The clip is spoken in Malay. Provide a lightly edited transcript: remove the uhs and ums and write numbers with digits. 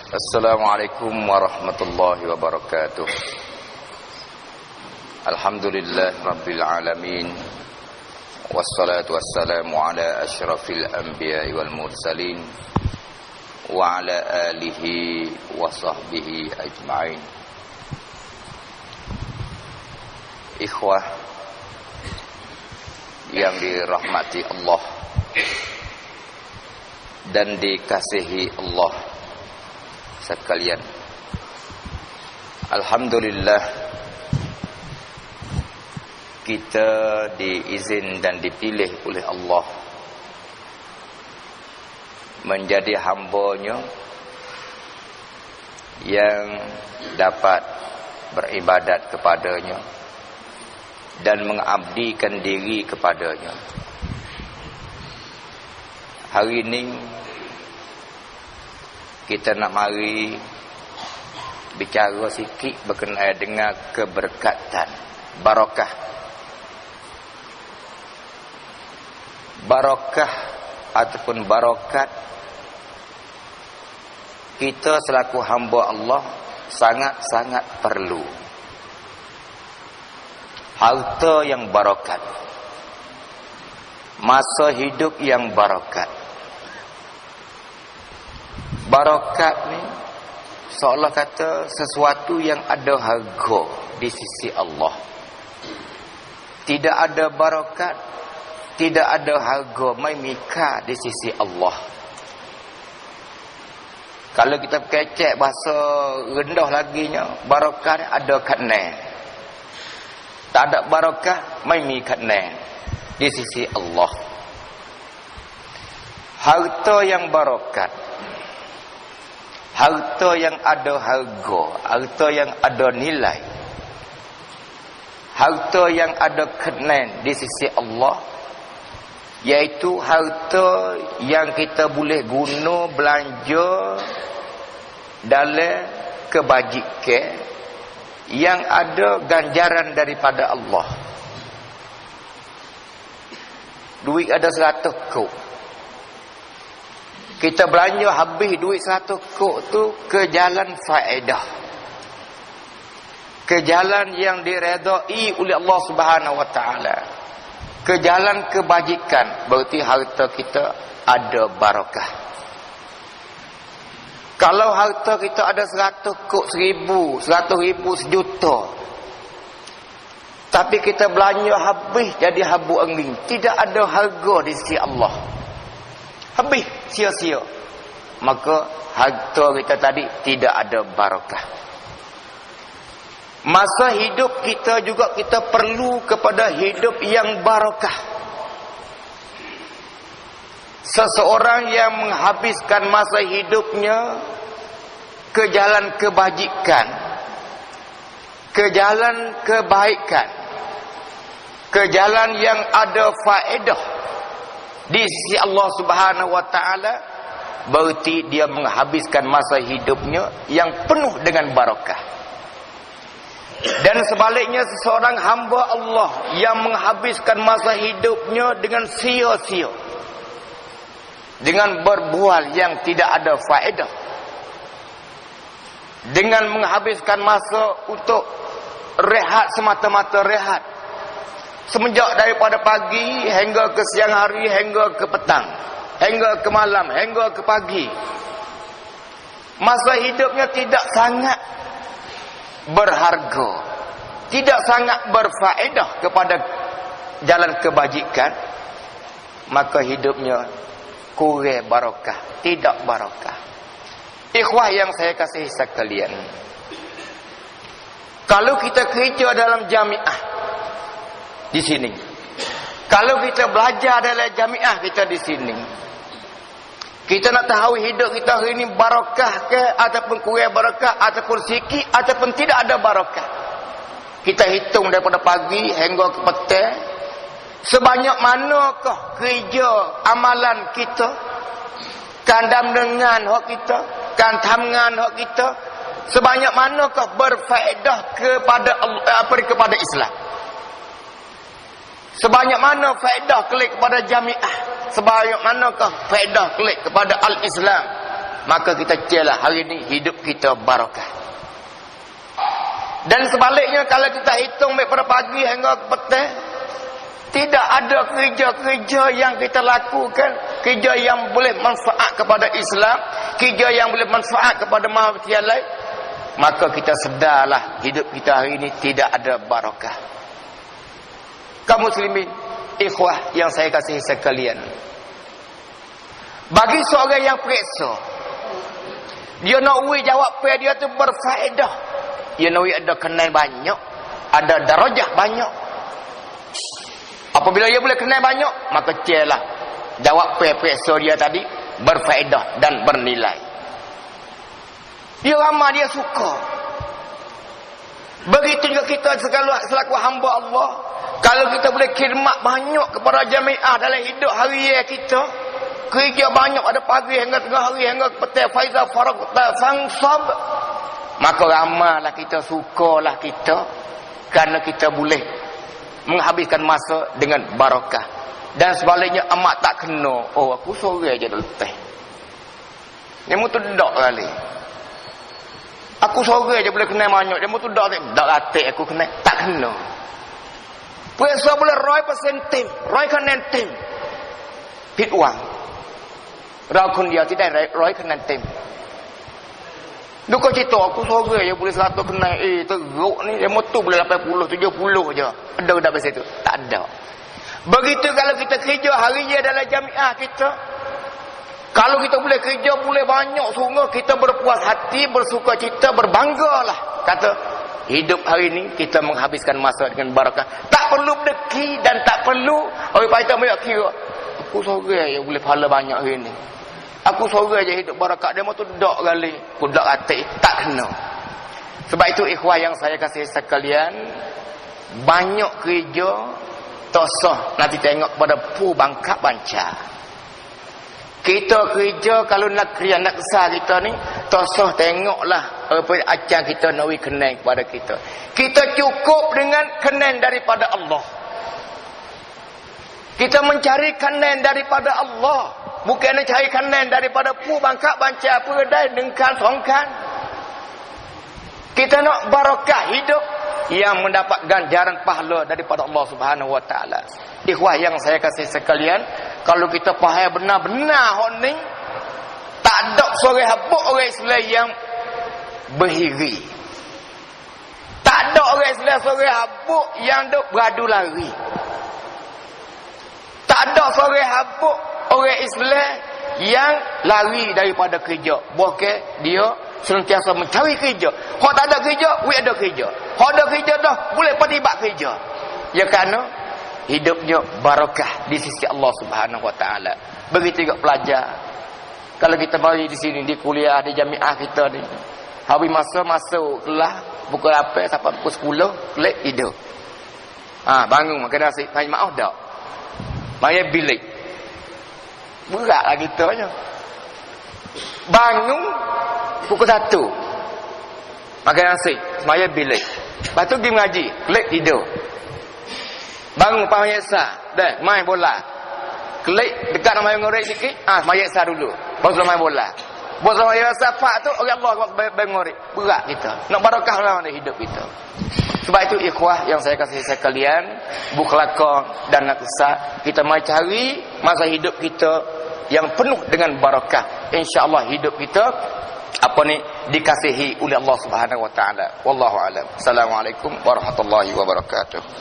Assalamualaikum warahmatullahi wabarakatuh. Alhamdulillah rabbil alamin. Wassalatu wassalamu ala asyrafil anbiya'i wal mursalin wa ala alihi wa sahbihi ajma'in. Ikhwah yang dirahmati Allah dan dikasihi Allah sekalian, alhamdulillah kita diizin dan dipilih oleh Allah menjadi hamba-Nya yang dapat beribadat kepada-Nya dan mengabdikan diri kepada-Nya. Hari ini kita nak mari bicara sikit berkenaan dengan keberkatan, barakah. Barakah ataupun barakat, kita selaku hamba Allah sangat-sangat perlu harta yang barakat, masa hidup yang barakat. Barakat ni seolah kata sesuatu yang ada harga di sisi Allah. Tidak ada barakat, tidak ada harga mika di sisi Allah. Kalau kita kecek bahasa rendah laginya, barakat ada katne. Tak ada barakah mika katne di sisi Allah. Harta yang barakat, harta yang ada harga, harta yang ada nilai, harta yang ada kenan di sisi Allah, iaitu harta yang kita boleh guna belanja dalam kebajikan yang ada ganjaran daripada Allah. Duit ada 100 kok, kita belanja habis duit 100 kok tu ke jalan faedah, ke jalan yang diredai oleh Allah Subhanahu wa taala, ke jalan kebajikan, berarti harta kita ada barakah. Kalau harta kita ada 100 kok, 1000, 100,000, sejuta, tapi kita belanja habis jadi habu angin, tidak ada harga di sisi Allah, habis sia-sia, maka harta kita tadi tidak ada barakah. Masa hidup kita juga kita perlu kepada hidup yang barakah. Seseorang yang menghabiskan masa hidupnya ke jalan kebajikan, ke jalan kebaikan, ke jalan yang ada faedah di sisi Allah Subhanahu wa taala, berarti dia menghabiskan masa hidupnya yang penuh dengan barakah. Dan sebaliknya, seseorang hamba Allah yang menghabiskan masa hidupnya dengan sia-sia, dengan berbual yang tidak ada faedah, dengan menghabiskan masa untuk rehat semata-mata rehat, semenjak daripada pagi hingga ke siang hari, hingga ke petang, hingga ke malam, hingga ke pagi, masa hidupnya tidak sangat berharga, tidak sangat berfaedah kepada jalan kebajikan, maka hidupnya kurang barakah, tidak barakah. Ikhwah yang saya kasihi sekalian, kalau kita kerja dalam jamiah di sini, kalau kita belajar dalam jamiah kita di sini, kita nak tahu hidup kita hari ini barakah ke ataupun kurang barakah, ataupun sikit ataupun tidak ada barakah. Kita hitung daripada pagi hingga ke petang, sebanyak manakah kerja amalan kita, kandam dengan hak kita, kantamngan hak kita, sebanyak manakah berfaedah kepada kepada Islam. Sebanyak mana faedah kelik kepada jamiah, sebanyak manakah faedah kelik kepada al-Islam. maka kita celah hari ini hidup kita barakah. Dan sebaliknya kalau kita hitung pada pagi hingga petang, tidak ada kerja-kerja yang kita lakukan, kerja yang boleh manfaat kepada Islam, kerja yang boleh manfaat kepada manusia lain, maka kita sedarlah hidup kita hari ini tidak ada barakah. Kaum muslimin, ikhwah yang saya kasihi sekalian, bagi seorang yang periksa, dia nak jawab dia tu berfaedah, dia nak ada kenal banyak, ada darajah banyak. Apabila dia boleh kenal banyak, maka celah jawab periksa dia tadi berfaedah dan bernilai. Dia ramah, dia suka. Begitu juga kita selaku hamba Allah, kalau kita boleh khidmat banyak kepada jamiah dalam hidup harian kita, kerja banyak ada pagi hingga tengah hari hingga petang, faiza faragta fansab, maka ramallah kita, sukalah kita, kerana kita boleh menghabiskan masa dengan barakah. Dan sebaliknya amat tak kena, oh aku sore aja dah letih, dia mu tu dak kali, aku sore aja boleh kena banyak, dia mu tu dak latik aku kena, tak kena. Puasa boleh 100% tim, 100% tim,ผิดหวังเราคนเดียวที่ได้100 คะแนนเต็ม ดูก็cerita aku sore je boleh 100 kena, teruk ni dia motor boleh 80 70 je, ada dah situ, tak ada. Begitu kalau kita kerja hari je dalam jamiah kita, kalau kita boleh kerja boleh banyak, sungguh kita berpuas hati, bersuka cita, berbanggalah, kata hidup hari ini kita menghabiskan masa dengan barakah, tak perlu berdeki dan tak perlu orang paita banyak kira aku sore je boleh pahala banyak hari ni, aku sore je hidup barakah, dia mau tu dak kali aku dak atik, tak kena. Sebab itu ikhwah yang saya kasih sekalian, banyak kerja tak sah nanti tengok pada pu bangkak banca. Kita kerja kalau nak kerja nak besar kita ni, tak sah tengoklah apa ajar kita nak kenal kepada kita. Kita cukup dengan kenal daripada Allah. Kita mencari kenal daripada Allah, bukan nak cari kenal daripada pu bangkak banca pedai dengkan songkan. Kita nak barakah hidup yang mendapat ganjaran pahala daripada Allah Subhanahu wa taala. Ikhwah yang saya kasih sekalian, kalau kita faham benar-benar hak ni, tak ada seorang habuk orang Islam yang berhiri. Tak ada orang Islam seorang habuk yang duk beradu lari. Tak ada seorang habuk orang Islam yang lari daripada kerja. Bukan dia sentiasa mencari kerja. Hak tak ada kerja, we ada kerja. Hak ada kerja dah, boleh pertibat kerja. Ya kerana hidupnya barakah di sisi Allah Subhanahu wa taala. Begitu juga pelajar. Kalau kita mari di sini di kuliah di jamiah kita ni, habis masa masuk kelas pukul 8 sampai pukul 10, kelik tidur. Bangun makan nasi, main maaf dak. Mari bilik. Beratlah kita nya. Bangun pukul 1. Makan nasi, semaya bilik. Lepas tu pergi mengaji, kelik tidur. Bangun pagi sah, dah main bola. Kelik dekat nama yang ngorek sikit, semaya sah dulu. Baru main bola. Baru semaya sah pak tu orang Allah ngorek. Berat kita. Nak barakah dalam hidup kita. Sebab itu ikhwah yang saya kasih sekalian, bukhlakon dan naksa, kita mai cari masa hidup kita yang penuh dengan barakah. Insya-Allah hidup kita dikasihi oleh Allah Subhanahu wa taala. Wallahu alam. Assalamualaikum warahmatullahi wabarakatuh.